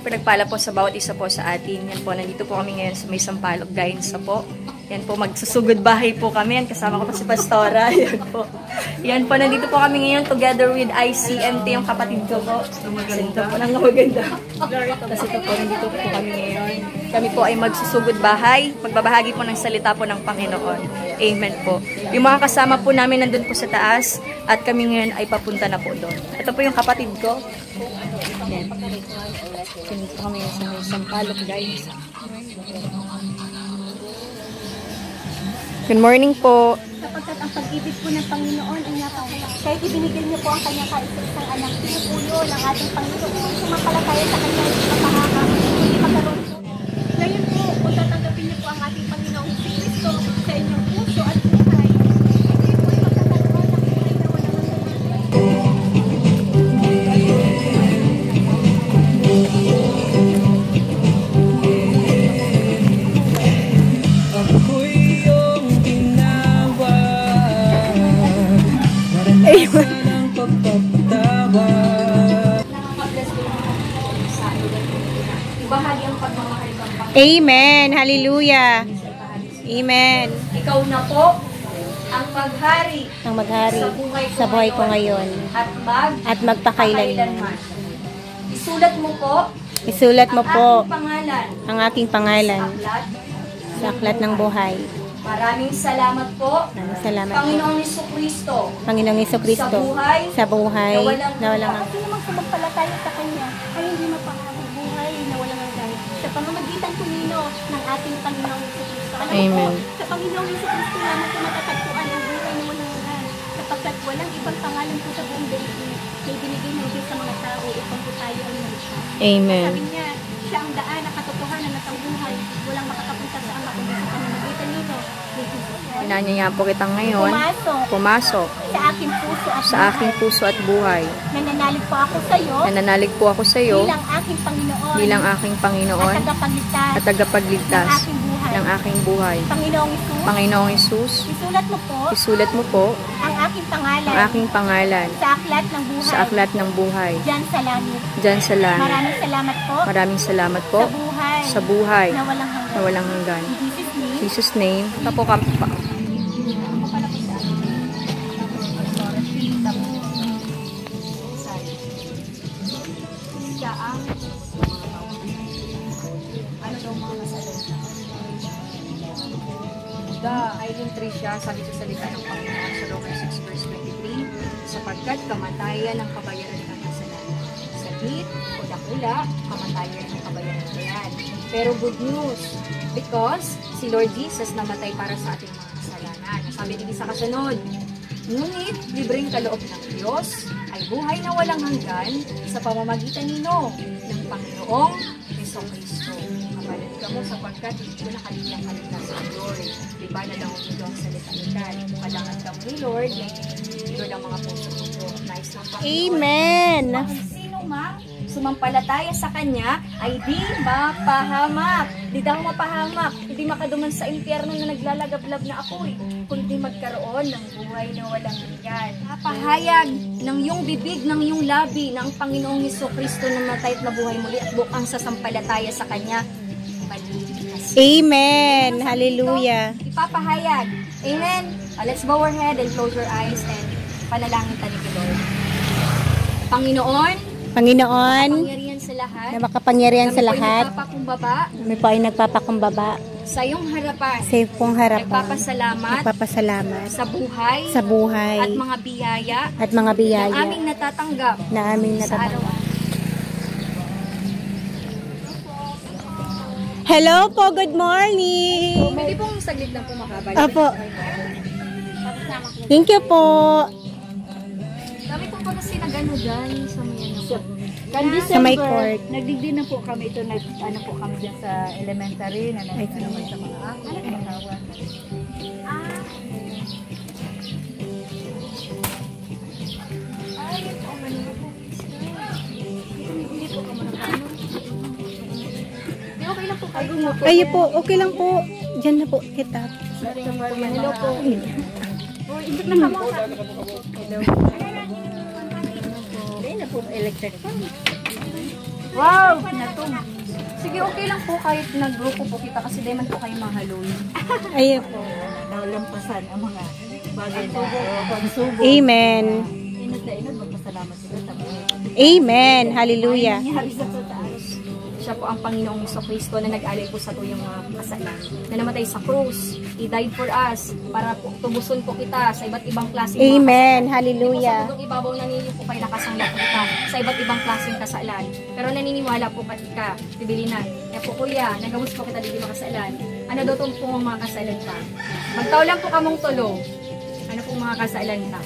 pinagpala po sa bawat isa po sa atin. Yan po, nandito po kami ngayon sa may Sampaloc, Gainsa po. Yan po, magsusugod bahay po kami. Yan, kasama ko pa si Pastora. Yan po. Yan po, nandito po kami ngayon together with ICMT, yung kapatid ko po. Maganda po, nang maganda. Kasi ito po, nandito po kami ngayon. Kami po ay magsusugod bahay. Magbabahagi po ng salita po ng Panginoon. Amen po. Yung mga kasama po namin nandun po sa taas at kami ngayon ay papunta na po doon. Ito po yung kapatid ko. Yan. Nandito kami sa may Sampaloc, guys. Good morning po. Sapagkat ang pag-ibig po ng Panginoon ay napakalakas. Kahit ibinigay niyo po ang kanyang kaisa-isang anak, pinupulo ng ating Panginoon. Sumampalataya sa kanya ay kapahakang hindi magkaroon po. Ngayon po, kung tatanggapin niyo po ang ating Panginoong Kristo sa inyong puso at buhay, hindi po ay magkakaroon ng buhay na walang hanggan. Amen. Hallelujah. Amen. Ikaw na po ang maghari, sa buhay ko ngayon at magpakailanman. Isulat mo po ang aking pangalan sa aklat ng buhay. Maraming salamat po, Panginoong Jesucristo, sa buhay na walang Kasi namang sumampalataya sa kanya ay hindi mapangarang buhay na walang hanggan. Sa pamamagitan po nino ng ating Panginoong Jesucristo. Alam mo po, sa Panginoong Jesucristo lamang po matatagpuan ang buhay na walang hanggan. Sapagkat walang ibang pangalan po sa buong daigdig na ibinigay ng Diyos sa mga tao upang po tayo ay maligtas. Amen. Sabi niya, siya ang daan, ang katotohanan at ang buhay. Walang makakapunta sa Ama kundi sa pamamagitan nino. Pinanyaya po kita ngayon, pumasok sa aking puso at buhay. Nananalig po ako sa iyo, bilang aking Panginoon at tagapagligtas ng aking buhay. Panginoong Hesus, isulat mo po ang aking pangalan sa aklat ng buhay. Diyan sa langit. Maraming salamat po sa buhay na walang hanggan. In Jesus' name, tapo ka pa. Aileen Tricia, sabi sa salita ng Panginoon sa Romans 6 verse 23, sapagkat kamatayan ang kabayaran ng kasalanan. Sakit o dakula, kamatayan ang kabayaran na yan. Pero good news, because si Lord Jesus namatay para sa ating mga kasalanan. Sabi din sa kasunod, ngunit libreng kaloob ng Diyos ay buhay na walang hanggan sa pamamagitan nino ng Panginoong Jesucristo. Kapalit ka mo sapagkat hindi ko nakalilang kaligtas sa Lord. Diba na lang ito ang salita-litan. Kalangan ka mo ni Lord, Lord ang mga puso mo. Nice ng Panginoon. Amen. Sino mang sumampalataya sa Kanya ay di mapahamak. Di daw mapahamak. Hindi makaduman sa impyerno na naglalagablab na apoy, kundi magkaroon ng buhay na walang hanggan. Napahayag ng iyong bibig, ng iyong labi, ng Panginoong Jesucristo na matay at nabuhay muli at bukang sasampalataya sa Kanya. Amen. Hallelujah. Ipapahayag. Amen. Let's bow our head and close our eyes and panalangin tayo ni Lord. Panginoon, makapangyarihan sa lahat, na makapangyarihan sa lahat, kami po ay nagpapakumbaba sa iyong harapan, nagpapasalamat sa buhay at mga biyaya na aming natatanggap sa araw. Hello po, good morning. Pwede pong saglit lang po makabalik. Opo. Thank you po. Kami po kasi nag-ano dyan sa may court. Nagdigdi na po kami ito, ano po kami dyan sa elementary, na naman sa mga ako, matawan. Ayo po, okay lang po. Diyan na po kita. Hello po. Hindi na kamo. Hello. Hello po, electric. Wow! Sige, okay lang po kahit nag-grupo po kita kasi di man po kayo mahaloy. Ayun po. Nalampasan ang mga bagay na pagsubok. Amen. Inod na inod, magpasalamat sila sa mga. Amen. Hallelujah. Nangyari sa taas. Siya po ang Panginoong Kristo na nag-alay po sa tuyong mga kasalan. Na namatay sa krus. He died for us para po tubuson po kita sa iba't ibang klaseng mga Amen. kasalan. Hallelujah. Hindi po sa bundok ibabaw na ninyo po kayo nakasangla po kita sa iba't ibang klaseng kasalan. Pero naniniwala po ka, tibilinan. Kaya po kuya, nagawos po kita dito mga kasalan. Ano daw itong po mga kasalan ka? Magtao lang po kamong tulo. Ano po mga kasalan ka?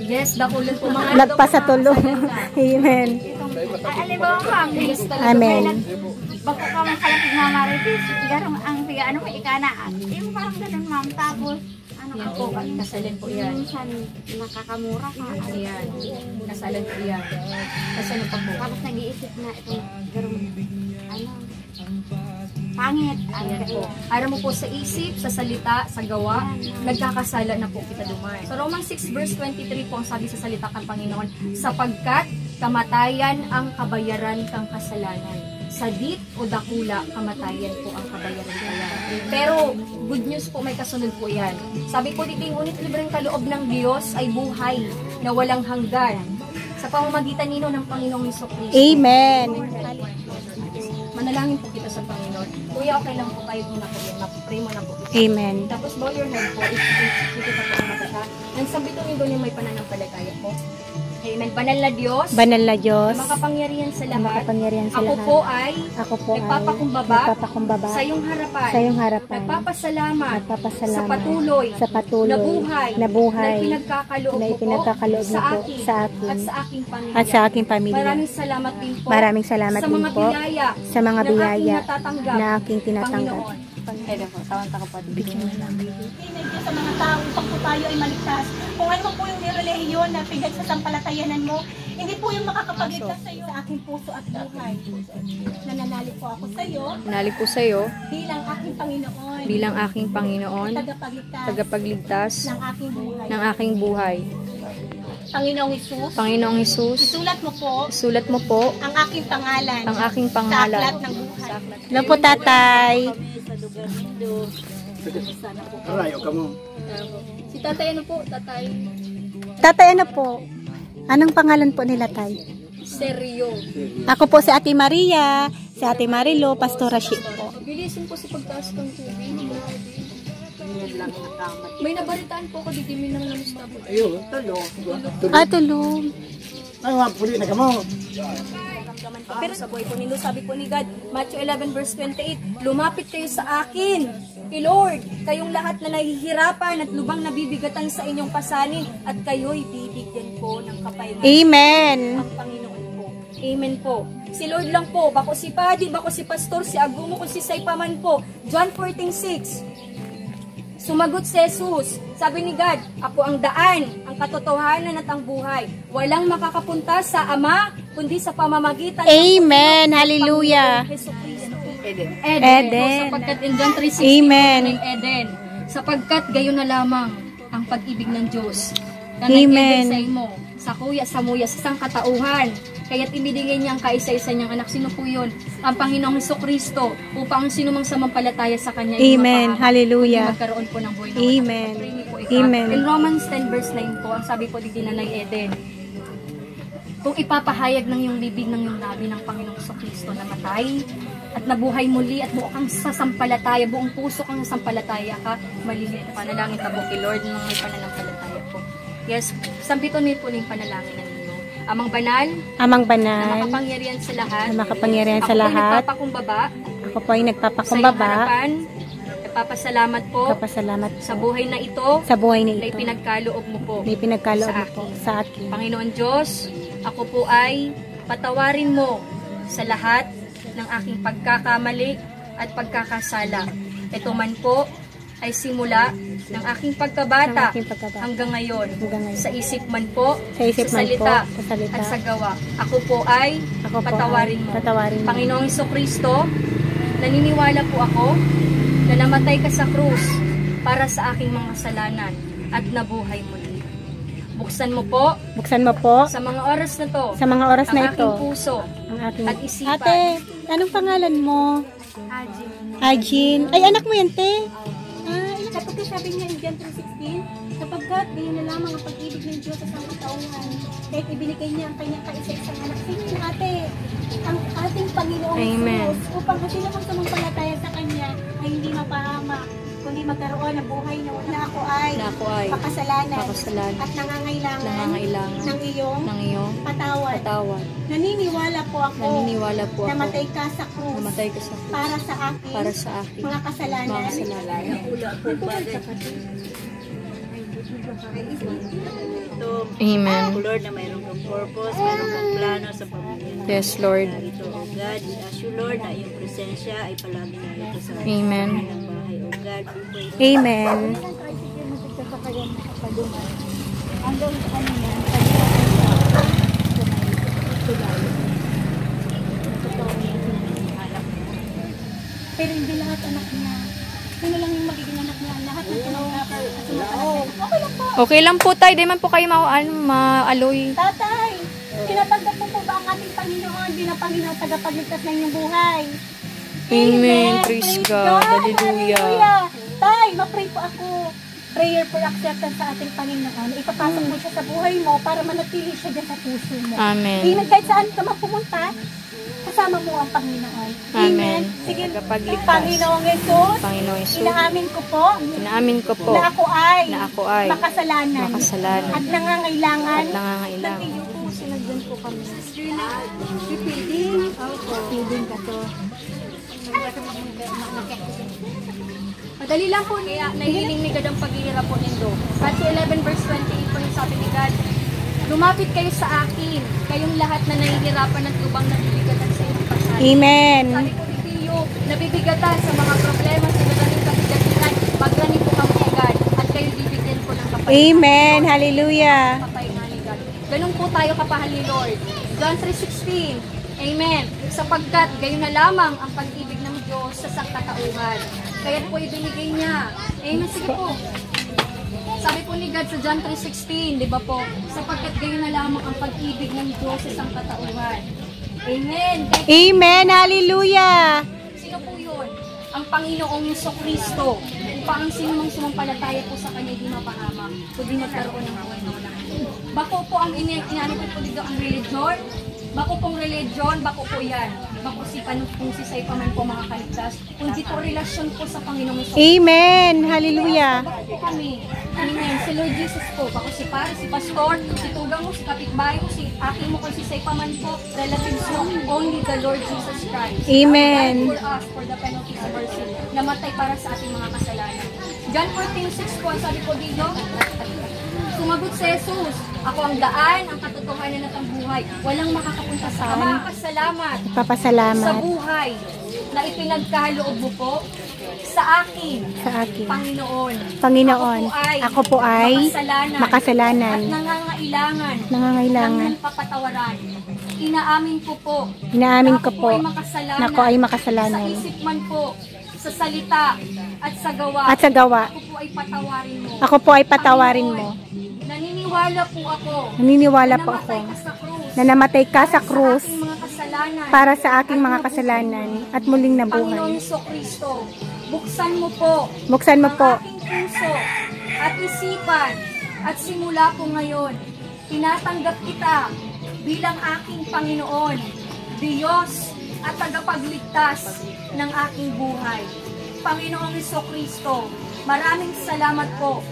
Yes, dakulan po mga Nagpasatulo. Amen. Alam mo ma'am, Amen. bako ka man kalapit nga maritis, garong ang piga ano may ikanaan. Yung parang ganun ma'am, tapos ano Yan po, kasalan po yan. minsan nakakamura ka. Ayan, kasalan po yan. Kasalan pa po. Tapos nag-iisip na ito, garong ano, pangit. Ayan po. Ara mo po sa isip, sa salita, sa gawa, nagkakasala na po kita dumay. So Romans 6 verse 23 po ang sabi sa salita ng Panginoon, sapagkat kamatayan ang kabayaran kang kasalanan. Sadit o dakula, kamatayan po ang kabayaran kaya. Pero good news po, may kasunod po yan. Sabi po dito, ngunit libreng kaloob ng Diyos ay buhay na walang hanggan sa pamamagitan nino ng Panginoong Kristo. Amen. Manalangin po kita sa Panginoon. Kuya, okay lang po tayo muna po yan. Pray mo na po kita. Amen. Tapos bow your head po. Ikita po ang mata ka. Nang sabitin niyo yung may pananampalataya po. Amen. Banal na Diyos. Banal na Diyos. Makapangyarihan sa lahat. Makapangyarihan sa Ako lahat. po ay Ako po ay nagpapakumbaba sa iyong harapan. sa iyong harapan. Nagpapasalamat Nagpapasalamat sa patuloy sa patuloy na buhay na ipinagkakaloob na mo ipinagkakaloob po mo po akin sa akin at sa aking pamilya. at sa aking pamilya. Maraming salamat din po. Maraming salamat sa din mga po biyaya sa mga na biyaya aking natatanggap. na aking tinatanggap. Panginoon. Panginoon po, tawang ka po. Sa mga taong pag po tayo ay maligtas. Kung ano po yung nirelihiyon na pigad sa sampalatayanan mo, hindi po yung makakapagligtas sa iyo sa aking puso at buhay. Nananalig po ako sa iyo Nalig po sa iyo bilang aking Panginoon, bilang aking Panginoon, tagapagligtas tagapagligtas ng aking buhay. ng aking buhay. Panginoong Hesus, Panginoong Hesus, isulat mo po sulat mo po ang aking pangalan ang aking sa pangalan. aklat ng buhay. Hello po, tatay. Sa lugar nito. Sana po. Arayo ka mo. Si tatay ano po? Tatay Tatay, ano po? Anong pangalan po nila, tay? Seryo. Ako po si Ate Maria, si Ate Marilo, Pastora Ship po. Bilisin po si pagtaas ng tubig. May nabalitaan po ako dito, may nang namusta po. Ayo. Tulo. Tulong. Ano nga puli na ka mo? Pero sa buhay po nindo, sabi po ni God, Matthew 11 verse 28, lumapit kayo sa akin, kay Lord, kayong lahat na nahihirapan at lubang nabibigatan sa inyong pasanin, at kayo'y bibigyan ko ng kapahingahan. Amen. Ang Panginoon po. Amen po. Si Lord lang po, bako si Paddy, bako si Pastor, si Agumo, kung si Saypaman po. John 14:6. Sumagot si Jesus, sabi ni God, ako ang daan, ang katotohanan at ang buhay. Walang makakapunta sa Ama, kundi sa pamamagitan Amen. ng Hallelujah. Panginoong Jesucristo. Eden. Eden. Sapagkat in John 3:16 Amen. ng Eden, sapagkat gayon na lamang ang pag-ibig ng Diyos. Amen. Sa imo, sa kuya, sa muya, sa isang katauhan. Kaya't ibinigay niya ang kaisa-isa niyang anak. Sino po yun? Ang Panginoong Jesucristo, upang ang sino mang samampalataya sa Kanya ay Amen. mapahamak, Hallelujah. kundi magkaroon po ng buhay na Amen. walang hanggan. Po ikaw. Amen. In Romans 10 verse 9 po, ang sabi po dito na Eden, kung ipapahayag ng iyong bibig ng iyong labi ng Panginoong Jesucristo na matay at nabuhay muli at buo kang sasampalataya, buong puso kang sasampalataya ka, maliliit na panalangin ka po kay Lord ng may pananampalataya po. Yes, sambiton niyo po ng panalangin na ninyo. Amang banal, Amang na banal, makapangyarihan sa lahat, na makapangyarihan sa ako lahat. po'y nagpapakumbaba Ako po ay sa iyong nagpapakumbaba. harapan, nagpapasalamat po Kapasalamat sa buhay na ito, sa buhay na na ito. ipinagkaloob mo po. May pinagkaloob sa mo po akin. sa akin. Panginoon Diyos, ako po ay patawarin mo sa lahat ng aking pagkakamali at pagkakasala. Ito man po ay simula ng aking pagkabata, Ng aking pagkabata hanggang ngayon. hanggang ngayon. Sa isip man po, Sa isip man po, salita, sa salita, at sa gawa. Ako po ay Ako po patawarin ay mo. patawarin mo. Panginoong Jesucristo, naniniwala po ako na namatay ka sa krus para sa aking mga kasalanan at nabuhay muli. Buksan mo po Buksan mo po sa mga oras na to sa mga oras ang na aking ito puso ang ating at isipan. Ate, anong pangalan mo? Ajin. Ay, anak mo yan, te? Kapag sabi niya in John 3:16, sapagkat ganyan na lamang ang pag-ibig ng Diyos sa sangkatauhan, kahit ibinigay niya ang kanyang kaisa-isang anak. Sino yun, ate? Ang ating Panginoong Amen. Jesus, upang kasi naman sumampalataya sa Kanya ay hindi mapahamak, kundi magkaroon ng buhay na ako ay makasalanan at nangangailangan ng iyong patawad. Naniniwala po ako namatay ka sa krus para sa akin mga kasalanan. Ito, Amen. Lord, na mayroon kang purpose, mayroon kang plano sa pamilya. Yes, Lord. Ito, O God, we ask you, Lord, na iyong presensya ay palagi na ito sa Amen. kanilang bahay. O God, we pray. Amen. Pero hindi lahat anak niya. Sino lang yung magiging anak niya? Lahat ng tinawag. Okay lang po. Okay lang po tayo, di man po kayo maaloy. Tatay, tinatanggap mo po ba ang ating Panginoon bilang Panginoon tagapagligtas ng iyong buhay? Amen. Praise God. Hallelujah. Tay, ma-pray po ako. Prayer for acceptance sa ating Panginoon. Ipapasok mo siya sa buhay mo para manatili siya dyan sa puso mo. Amen. Amen. Kahit saan ka mapumunta, kasama mo ang Panginoon. Amen. Sige, Tagapagligtas. Panginoong Jesus, Panginoon Jesus, inaamin ko po inaamin ko po na ako ay makasalanan at nangangailangan nangangailangan. ng iyong puso. Nandyan po kami. Pipiding. Pipiding ka to. Madali lang po niya, nahihiling ni God ang paghihirap po nindo. Matthew 11 verse 28 po yung sabi ni God, lumapit kayo sa akin, kayong lahat na nahihirapan at lubang nabibigatan sa inyong pagsali. Amen. Sabi ko itiyo, nabibigatan sa mga problema, sa maraming kabigatingan, magrani po kami kay God, at kayo bibigyan po ng kapayapaan. Amen. Hallelujah. Kapayapaan ni God. Ganun po tayo kapahal ni Lord. John 3:16. Amen. Sapagkat gayon na lamang ang pag-ibig ng Diyos sa sangkatauhan. Kaya po ibinigay niya. Amen. Sige po. Sabi po ni God sa John 3:16, di ba po? Sapagkat gayon na lamang ang pag-ibig ng Diyos sa sangkatauhan. Amen. Amen. Hallelujah. Sino po yun? Ang Panginoong Jesucristo. Upang ang sinumang sumampalataya po sa Kanya hindi mapahamak, kundi magkaroon ng buhay na walang hanggan. Bako po ang inaano po dito ang religion. Bako pong religion, bako po yan. Bako si sisay pa man po mga kaligtas. Kundi po relasyon po sa Panginoong Jesucristo. Amen. Hallelujah. Bako po kami. Amen. Si Lord Jesus po. Bako si Pare, si Pastor, si Tugang mo, si Kapitbahay mo, si aking mo, kung sisay pa man po, relatives mo, only the Lord Jesus Christ. Amen. For us, for the penalty of our sin, namatay para sa ating mga kasalanan. John 14:6 po, sabi po dito, sumagot si Jesus, ako ang daan, ang katotohanan at ang buhay. Walang makakapunta sa Ama. Salamat sa Papasalamat buhay na ipinagkaloob mo po sa akin, sa akin. Panginoon. Ako po ay makasalanan At nangangailangan nangangailangan. ng papatawaran. Inaamin ko po Inaamin ko na po na ako ay sa makasalanan isip man po, sa salita at sa gawa. at sa gawa. Ako po ay patawarin mo. Ako po ay patawarin mo. Naniniwala po ako. Naniniwala po ako na namatay ka sa krus Sa aking mga kasalanan. para sa aking mga kasalanan at muling Panginoong nabuhay. Jesucristo, buksan mo po Buksan mo ang po aking puso at isipan at simula po ngayon, tinatanggap kita bilang aking Panginoon, Diyos at tagapagligtas ng aking buhay. Panginoong Jesucristo, maraming salamat po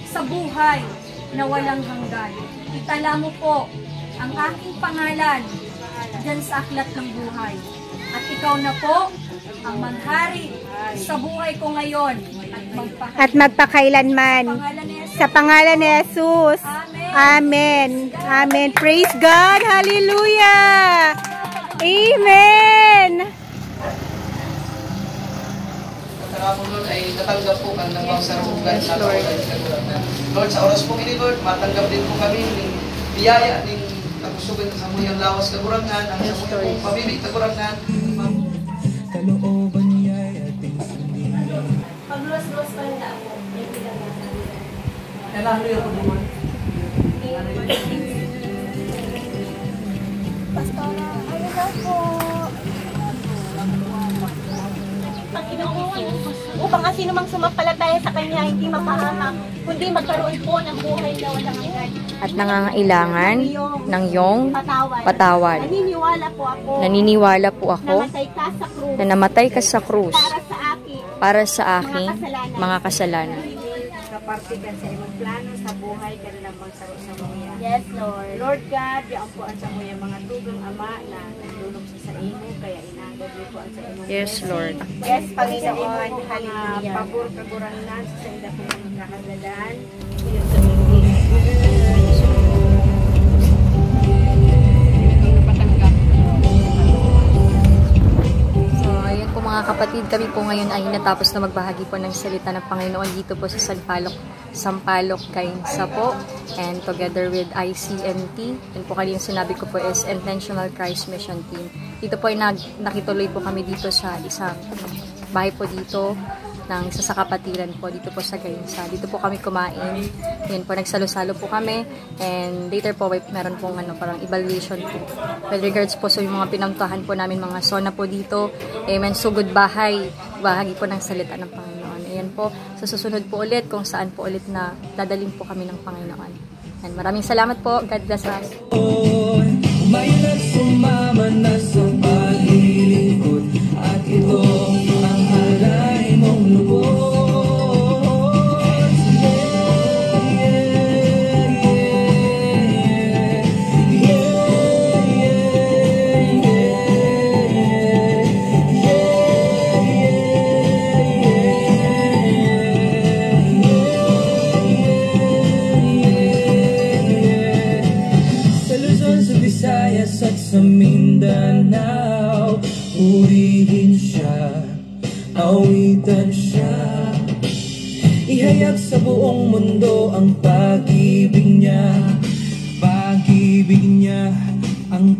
sa buhay na walang hanggan. Itala mo po ang aking pangalan dyan sa aklat ng buhay. At ikaw na po ang maghari sa buhay ko ngayon at magpakailanman. Sa pangalan ni Jesus. Amen. Amen. Praise God. Hallelujah. Amen. Kahapon Lord ay natanggap po ang nabang sarugan sa Lord. Lord, sa oras po ini Lord, matanggap din po kami ng biyaya, ng kapusugan sa muyang lawas kagurangan, ang sa muyang pamilya kagurangan. Kalooban niya ay ating Pagluwas-luwas pa rin na ako. Nalalo yung kubuhan. Pastora, ayun na po. Panginoon, upang ang sino mang sumampalataya sa Kanya hindi mapahamak, kundi magkaroon po ng buhay na walang hanggan. At nangangailangan ng iyong patawad. Naniniwala po ako Naniniwala po na ako matay ka sa krus na namatay ka sa krus para sa akin para sa aking mga kasalanan. Kapartigan sa imong plano sa buhay kanilang magsaro sa muya. Yes, Lord. Lord God, di ang puan sa muya mga tugang ama na nagdulog sa imo, kaya inagad di puan sa imong Yes, Lord. Yes, Panginoon. Mga Hallelujah. pabor kaguranan sa ila po mga kakagalan. So, ayun po mga kapatid, kami po ngayon ay natapos na magbahagi po ng salita ng Panginoon dito po sa Sampaloc, Cainsa po, and together with ICMT. Yun po kanina sinabi ko po is Intentional Christ Mission Team. Dito po ay nakituloy po kami dito sa isang bahay po dito ng isa sa kapatiran po dito po sa Cainsa. Dito po kami kumain. Yun po, nagsalo-salo po kami. And later po, meron pong parang evaluation po. With regards po sa mga pinamtahan po namin, mga sona po dito. Amen. Sugod bahay. Bahagi po ng salita ng Panginoon. Ayan po. Sa susunod po ulit, kung saan po ulit na dadalhin po kami ng Panginoon. And maraming salamat po. God bless us. May nagsumama na sa paglilingkod at ito ang halay mong lubos. Visayas at sa Mindanao, purihin siya, awitan siya, ihayag sa buong mundo ang pag-ibig niya, ang